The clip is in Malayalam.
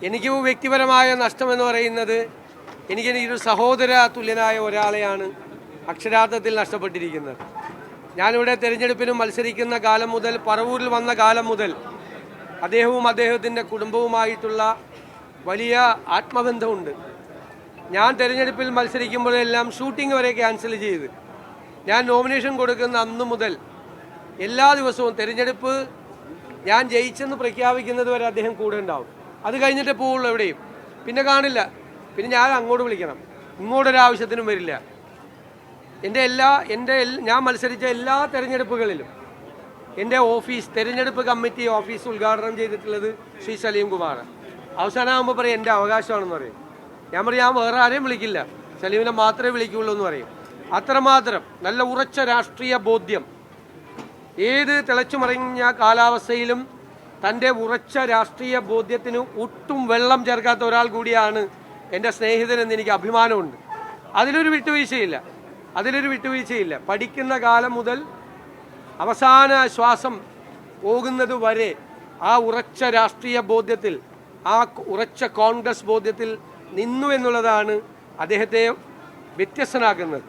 എനിക്ക് വ്യക്തിപരമായ നഷ്ടമെന്ന് പറയുന്നത് എനിക്കൊരു സഹോദര തുല്യനായ ഒരാളെയാണ് അക്ഷരാർത്ഥത്തിൽ നഷ്ടപ്പെട്ടിരിക്കുന്നത്. ഞാനിവിടെ തെരഞ്ഞെടുപ്പിന് മത്സരിക്കുന്ന കാലം മുതൽ, പറവൂരിൽ വന്ന കാലം മുതൽ അദ്ദേഹവും അദ്ദേഹത്തിൻ്റെ കുടുംബവുമായിട്ടുള്ള വലിയ ആത്മബന്ധമുണ്ട്. ഞാൻ തെരഞ്ഞെടുപ്പിൽ മത്സരിക്കുമ്പോഴെല്ലാം ഷൂട്ടിംഗ് വരെ ക്യാൻസൽ ചെയ്ത് ഞാൻ നോമിനേഷൻ കൊടുക്കുന്ന അന്നു മുതൽ എല്ലാ ദിവസവും തെരഞ്ഞെടുപ്പ് ഞാൻ ജയിച്ചെന്ന് പ്രഖ്യാപിക്കുന്നത് വരെ അദ്ദേഹം കൂടെ ഉണ്ടാവും. അത് കഴിഞ്ഞിട്ട് പോവുള്ളൂ എവിടെയും, പിന്നെ കാണില്ല. പിന്നെ ഞാൻ അങ്ങോട്ട് വിളിക്കണം, ഇങ്ങോട്ടൊരാവശ്യത്തിനും വരില്ല. ഞാൻ മത്സരിച്ച എല്ലാ തെരഞ്ഞെടുപ്പുകളിലും എൻ്റെ ഓഫീസ്, തെരഞ്ഞെടുപ്പ് കമ്മിറ്റി ഓഫീസ് ഉദ്ഘാടനം ചെയ്തിട്ടുള്ളത് ശ്രീ സലീം കുമാർ. അവസാനമാകുമ്പോൾ പറയും എൻ്റെ അവകാശമാണെന്ന് പറയും. ഞാൻ പറയും ഞാൻ വേറെ ആരെയും വിളിക്കില്ല, സലീമിനെ മാത്രമേ വിളിക്കുകയുള്ളൂ എന്ന് പറയും. അത്രമാത്രം നല്ല ഉറച്ച രാഷ്ട്രീയ ബോധ്യം, ഏത് തിളച്ചുമറിഞ്ഞ കാലാവസ്ഥയിലും തൻ്റെ ഉറച്ച രാഷ്ട്രീയ ബോധ്യത്തിന് ഒട്ടും വെള്ളം ചേർക്കാത്ത ഒരാൾ കൂടിയാണ് എൻ്റെ സ്നേഹിതനെന്ന് എനിക്ക് അഭിമാനമുണ്ട്. അതിലൊരു വിട്ടുവീഴ്ചയില്ല. പഠിക്കുന്ന കാലം മുതൽ അവസാന ശ്വാസം പോകുന്നത് വരെ ആ ഉറച്ച രാഷ്ട്രീയ ബോധ്യത്തിൽ, ആ ഉറച്ച കോൺഗ്രസ് ബോധ്യത്തിൽ നിന്നു എന്നുള്ളതാണ് അദ്ദേഹത്തെ വ്യത്യസ്തനാക്കുന്നത്.